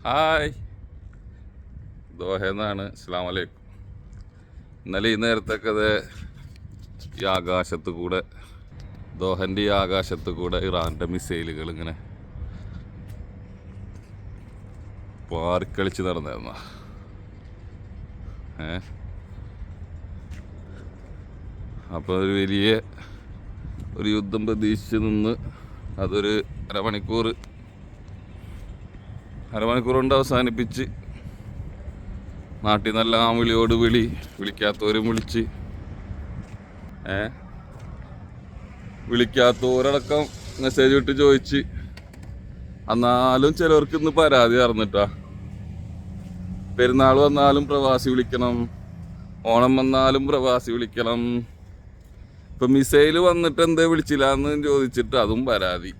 Hi, ദോഹെന്നാണ്. അസ്സലാമു അലൈക്കും. ഇന്നലെ ഈ നേരത്തൊക്കെ അത് ഈ ആകാശത്ത് കൂടെ, ദോഹൻ്റെ ഈ ആകാശത്ത് കൂടെ ഇറാൻ്റെ മിസൈലുകൾ ഇങ്ങനെ പാറിക്കളിച്ച് നടന്നിരുന്ന അപ്പോൾ ഒരു വലിയ ഒരു യുദ്ധം പ്രതീക്ഷിച്ച് നിന്ന് അതൊരു അരമണിക്കൂർ കൊണ്ട് അവസാനിപ്പിച്ച് നാട്ടിൽ നല്ല വിളിയോട് വിളിക്കാത്തവരും വിളിച്ച് വിളിക്കാത്തവരടക്കം മെസ്സേജ് വിട്ട് ചോദിച്ച്. എന്നാലും ചിലവർക്ക് ഇന്ന് പരാതി അറിഞ്ഞിട്ടാ, പെരുന്നാൾ വന്നാലും പ്രവാസി വിളിക്കണം, ഓണം വന്നാലും പ്രവാസി വിളിക്കണം. ഇപ്പം മിസൈല് വന്നിട്ട് എന്തേ വിളിച്ചില്ല എന്ന് ചോദിച്ചിട്ട് അതും പരാതി.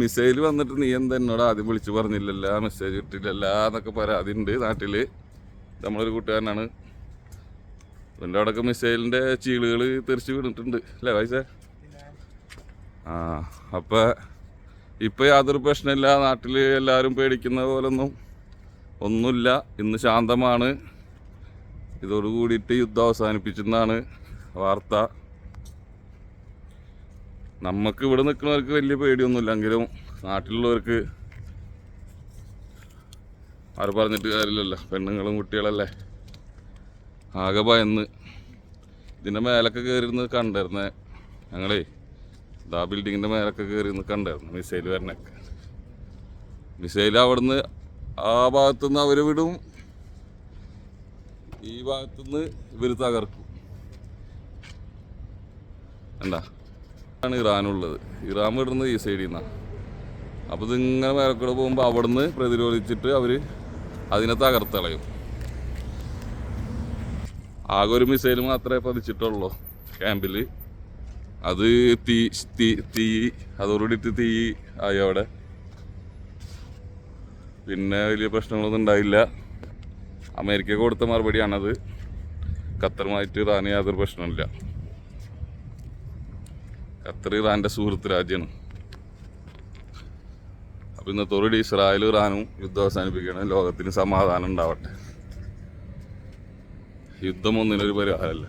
മിസൈൽ വന്നിട്ട് നീ എന്താ എന്നോട് ആദ്യം വിളിച്ച് പറഞ്ഞില്ലല്ല, മെസ്സേജ് ഇട്ടില്ലല്ല എന്നൊക്കെ പരാതി ഉണ്ട് നാട്ടിൽ. നമ്മളൊരു കൂട്ടുകാരനാണ്, എൻ്റെ അവിടെയൊക്കെ മിസൈലിൻ്റെ ചീളുകൾ തെറിച്ച് വീണിട്ടുണ്ട് അല്ലേ വയസ്സേ? അപ്പം ഇപ്പം യാതൊരു പ്രശ്നമില്ല, നാട്ടിൽ എല്ലാവരും പേടിക്കുന്ന പോലൊന്നും ഒന്നുമില്ല. ഇന്ന് ശാന്തമാണ്. ഇതോട് കൂടിയിട്ട് യുദ്ധം അവസാനിപ്പിച്ചെന്നാണ് വാർത്ത. നമുക്ക് ഇവിടെ നിൽക്കുന്നവർക്ക് വലിയ പേടിയൊന്നുമില്ലെങ്കിലും നാട്ടിലുള്ളവർക്ക് ആര് പറഞ്ഞിട്ട് കാര്യമില്ലല്ലോ, പെണ്ണുങ്ങളും കുട്ടികളല്ലേ, ആകെ ഭയന്ന്. ഇതിൻ്റെ മേലൊക്കെ കയറിയിരുന്ന് കണ്ടായിരുന്നേ ഞങ്ങളേ, ഇതാ ബിൽഡിങ്ങിൻ്റെ മേലൊക്കെ കയറിയിരുന്ന് കണ്ടായിരുന്നു മിസൈൽ വരണൊക്കെ. മിസൈൽ അവിടുന്ന് ആ ഭാഗത്തുനിന്ന് അവർ വിടും, ഈ ഭാഗത്തുനിന്ന് ഇവർ തകർക്കും. എന്താ ആണ് ഇറാനുള്ളത്, ഇറാൻ വിടുന്നത് ഈ സൈഡിൽ നിന്നാണ്. അപ്പോൾ ഇതിങ്ങനെ മേലക്കൂടെ പോകുമ്പോൾ അവിടുന്ന് പ്രതിരോധിച്ചിട്ട് അവർ അതിനെ തകർത്തളയും. ആകെ ഒരു മിസൈൽ മാത്രമേ പതിച്ചിട്ടുള്ളൂ ക്യാമ്പിൽ. അത് തീ അതോടുകൂടിയിട്ട് തീ ആയി അവിടെ. പിന്നെ വലിയ പ്രശ്നങ്ങളൊന്നും ഉണ്ടായില്ല. അമേരിക്ക കൊടുത്ത മറുപടിയാണത്. ഖത്തറുമായിട്ട് ഇറാന് യാതൊരു പ്രശ്നമില്ല. ഖത്തർ ഇറാൻ്റെ സുഹൃത്ത് രാജ്യമാണ്. അപ്പോൾ ഇന്നത്തോടുകൂടി ഇസ്രായേലും ഇറാനും യുദ്ധം അവസാനിപ്പിക്കണം. ലോകത്തിന് സമാധാനം ഉണ്ടാവട്ടെ. യുദ്ധം ഒന്നിനൊരു പരിഹാരമല്ല.